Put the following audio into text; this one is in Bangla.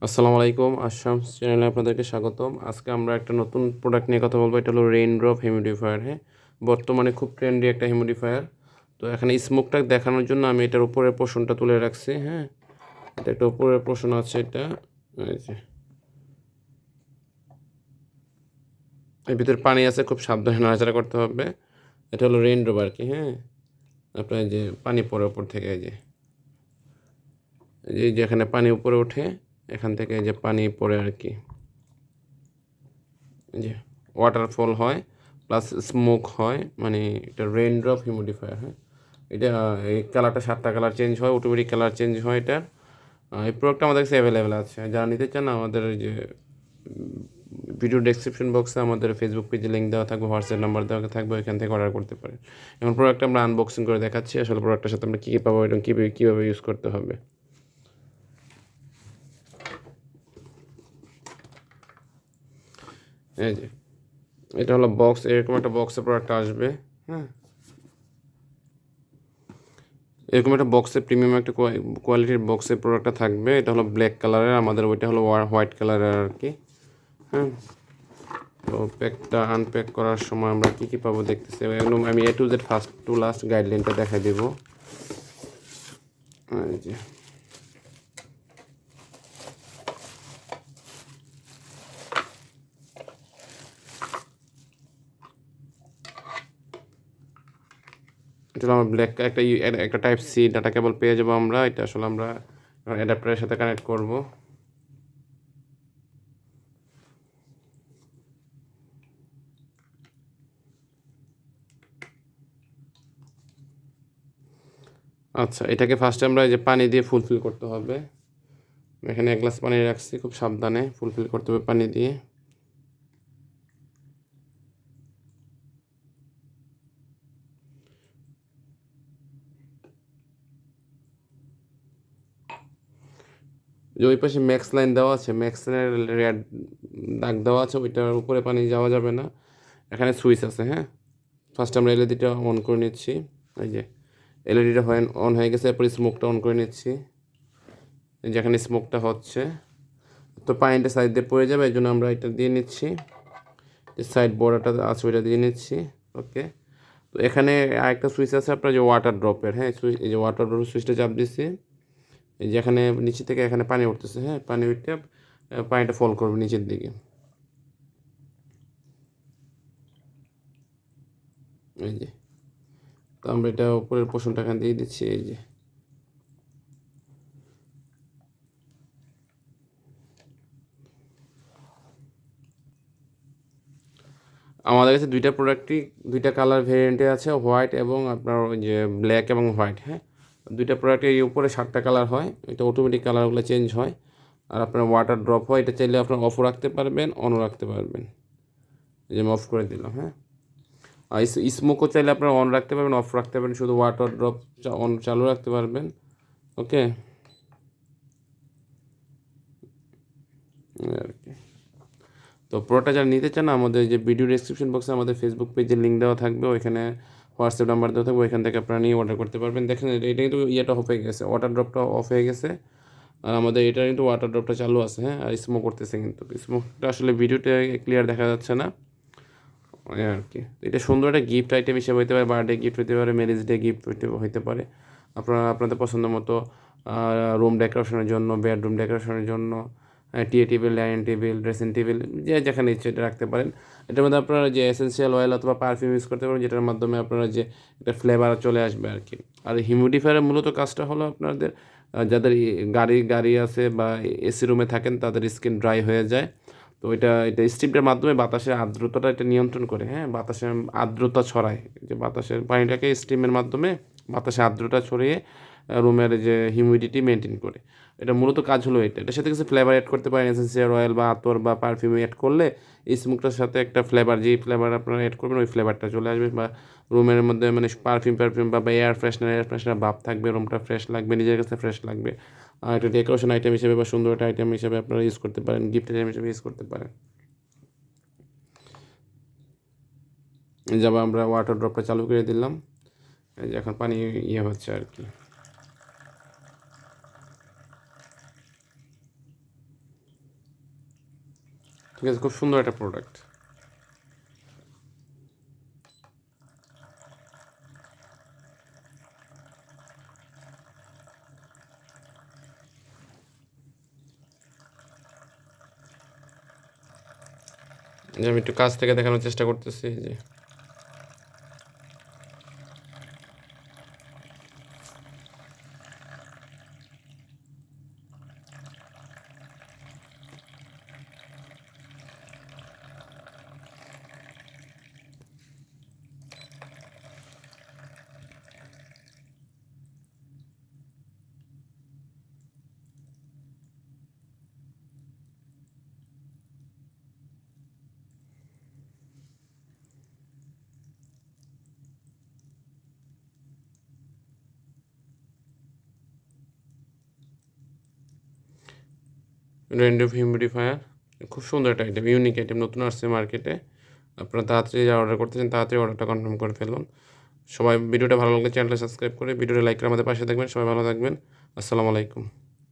আসসালামু আলাইকুম, আসাম চ্যানেলে আপনাদেরকে স্বাগতম। আজকে আমরা একটা নতুন প্রোডাক্ট নিয়ে কথা বলবো। এটা হলো রেইনড্রপ হিউমিডিফায়ার। হ্যাঁ, বর্তমানে খুব ট্রেন্ডি একটা হিউমিডিফায়ার। তো এখানে স্মোকটা দেখানোর জন্য আমি এটার উপরের পোর্শনটা তুলে রাখছি। হ্যাঁ, এটা একটা উপরের পোর্শন আছে। এটা এই যে এর ভিতরে পানি আছে, খুব সাবধানে নাড়াচাড়া করতে হবে। এটা হলো রেইনড্রপ আর কি। হ্যাঁ, আপনার যে পানি পড়ে উপর থেকে, এই যে এখানে পানি উপরে ওঠে, এখান থেকে এই যে পানি পড়ে আর কি, যে ওয়াটারফল হয় প্লাস স্মোক হয়, মানে এটা রেইনড্রপ হিউমিডিফায়ার। হ্যাঁ, এটা এই কালারটা 7টা কালার চেঞ্জ হয়, অটোমেটিক কালার চেঞ্জ হয় এটার। এই প্রোডাক্টটা আমাদের কাছে অ্যাভেলেবেল আছে। যারা নিতে চান আমাদের ওই যে ভিডিও ডেসক্রিপশন বক্সে আমাদের ফেসবুক পেজে লিঙ্ক দেওয়া থাকবে, হোয়াটসঅ্যাপ নাম্বার দেওয়া থাকবে, ওইখান থেকে অর্ডার করতে পারেন। এখন প্রোডাক্টটা আমরা আনবক্সিং করে দেখাচ্ছি আসলে প্রোডাক্টের সাথে আমরা কী কী পাবো এবং কীভাবে ইউজ করতে হবে। এই যে এটা হলো বক্স, এরকম একটা বক্সে প্রোডাক্ট আসবে। হ্যাঁ, এরকম একটা বক্সে প্রিমিয়াম একটা কোয়ালিটির বক্সে প্রোডাক্টটা থাকবে। এটা হলো ব্ল্যাক কালারের, আমাদের ওইটা হলো হোয়াইট কালারের আর কি। হ্যাঁ, তো প্যাকটা আনপ্যাক করার সময় আমরা কী কী পাবো দেখতেছি একদম। আমি A to Z first to last গাইডলাইনটা দেখাই দেব। এই যে এটা হলো আমার ব্ল্যাক একটা টাইপ সি ডাটা কেবল পেয়ে যাবো আমরা। এটা আসলে আমরা অ্যাডাপ্টারের সাথে কানেক্ট করব। আচ্ছা, এটাকে ফার্স্টে আমরা এই যে পানি দিয়ে ফুলফিল করতে হবে। এখানে 1 গ্লাস পানি রাখছি, খুব সাবধানে ফুলফিল করতে হবে পানি দিয়ে। যে ওই পাশে ম্যাক্স লাইন দেওয়া আছে, ম্যাক্স লাইনের রেড দাগ দেওয়া আছে, ওইটার উপরে পানি যাওয়া যাবে না। এখানে সুইচ আছে। হ্যাঁ, ফার্স্ট আমরা এলইডিটা অন করে নিচ্ছি। এই যে এলইডিটা অন হয়ে গেছে, এরপর স্মোকটা অন করে নিচ্ছি। যেখানে স্মোকটা হচ্ছে, তো পানিটা সাইড দিয়ে পড়ে যাবে, এই জন্য আমরা এটা দিয়ে নিচ্ছি। যে সাইড বর্ডারটা আছে ওইটা দিয়ে নিচ্ছি। ওকে, তো এখানে আরেকটা সুইচ আছে আপনার, যে ওয়াটার ড্রপের। হ্যাঁ, সুইচ, এই যে ওয়াটার ড্রপের সুইচটা চাপ দিচ্ছি। এই যে এখানে নিচে থেকে এখানে পানি উঠতেছে। হ্যাঁ, পানি উঠতে পানিটা ফল করবে নিচের দিকে। এই যে, তো আমরা এটা উপরের পোর্শনটা এখান দিয়ে দিচ্ছি। এই যে আমাদের কাছে দুইটা কালার ভেরিয়েন্টে আছে, হোয়াইট এবং আপনার ওই যে ব্ল্যাক এবং হোয়াইট। হ্যাঁ, দুইটা প্রোডাক্টের এই উপরে 7টা কালার হয়, এটা অটোমেটিক কালারগুলো চেঞ্জ হয়। আর আপনার ওয়াটার ড্রপ হয়, এটা চাইলে আপনার অফও রাখতে পারবেন, অনও রাখতে পারবেন। এই যে আমি অফ করে দিলাম। হ্যাঁ, আর স্মোকও চাইলে আপনার অন রাখতে পারবেন, অফ রাখতে পারবেন, শুধু ওয়াটার ড্রপ অন চালু রাখতে পারবেন। ওকে, আর কি। তো পুরোটা যারা নিতে চান আমাদের যে ভিডিও ডেসক্রিপশন বক্সে আমাদের ফেসবুক পেজের লিঙ্ক দেওয়া থাকবে, ওইখানে হোয়াটসঅ্যাপ নাম্বার দেওয়া থাকবে, ওইখান থেকে আপনারা নিয়ে অর্ডার করতে পারবেন। দেখেন এটা কিন্তু ইয়েটা অফ হয়ে গেছে, ওয়াটার ড্রপটা অফ হয়ে গেছে। আর আমাদের এটা কিন্তু ওয়াটার ড্রপটা চালু আছে। হ্যাঁ, আর স্মোক করতেছে, কিন্তু স্মোকটা আসলে ভিডিওতে ক্লিয়ার দেখা যাচ্ছে না। ওই আর কি। তো এটা সুন্দর একটা গিফট আইটেম হিসেবে হতে পারে, বার্থডে গিফট হতে পারে, ম্যারেজ ডে গিফট হতে পারে। আপনারা আপনাদের পছন্দ মতো রুম ডেকোরেশনের জন্য, বেডরুম ডেকোরেশনের জন্য, tea table, dining table, dressing table, যে যেখানে ইচ্ছে এটা রাখতে পারেন। এটার মধ্যে আপনারা যে এসেন্সিয়াল অয়েল অথবা পারফিউম ইউজ করতে পারেন, যেটার মাধ্যমে আপনারা যে একটা ফ্লেভার চলে আসবে আর কি। আর হিউমিডিফায়ারের মূলত কাজটা হলো আপনাদের যাদের গাড়ি আছে বা এসি রুমে থাকেন, তাদের স্কিন ড্রাই হয়ে যায়। তো এটা স্টিমটার মাধ্যমে বাতাসের আর্দ্রতাটা এটা নিয়ন্ত্রণ করে। হ্যাঁ, বাতাসের আর্দ্রতা ছড়ায়, যে বাতাসের পানিটাকে স্টিমের মাধ্যমে বাতাসে আর্দ্রতা ছড়িয়ে রুমের যে হিউমিডিটি মেনটেন করে। এটা মূলত কাজ হলো এটা। এটার সাথে কিছু ফ্লেভার অ্যাড করতে পারেন, এসেন্সিয়াল অয়েল বা আতর বা পারফিউম অ্যাড করলে এই স্মোকটার সাথে একটা ফ্লেভার, যেই ফ্লেভার আপনারা অ্যাড করবেন ওই ফ্লেভারটা চলে আসবে। বা রুমের মধ্যে মানে পারফিউম বা এয়ার ফ্রেশনার ভাব থাকবে, রুমটা ফ্রেশ লাগবে, নিজের কাছে ফ্রেশ লাগবে। আর একটা ডেকোরেশন আইটেম হিসেবে বা সুন্দর একটা আইটেম হিসেবে আপনারা ইউজ করতে পারেন, গিফট আইটেম হিসেবে ইউজ করতে পারেন। যাবা আমরা ওয়াটার ড্রপটা চালু করে দিলাম। এই যে এখন পানি ইয়ে হচ্ছে আর কি। ঠিক আছে, খুব সুন্দর একটা প্রোডাক্ট। যে আমি একটু কাছ থেকে দেখানোর চেষ্টা করতেছি যে রেইনড্রপ হিউমিডিফায়ার, খুব সুন্দর একটা আইটেম, ইউনিক আইটেম, নতুন আসছে মার্কেটে। আপনারা তাড়াতাড়ি যা অর্ডার করতেছেন তাড়াতাড়ি অর্ডারটা কনফার্ম করে ফেলুন। সবাই ভিডিওটা ভালো লাগলে চ্যানেলটা সাবস্ক্রাইব করে ভিডিওটা লাইক করে আমাদের পাশে থাকবেন। সবাই ভালো থাকবেন। আসসালামু আলাইকুম।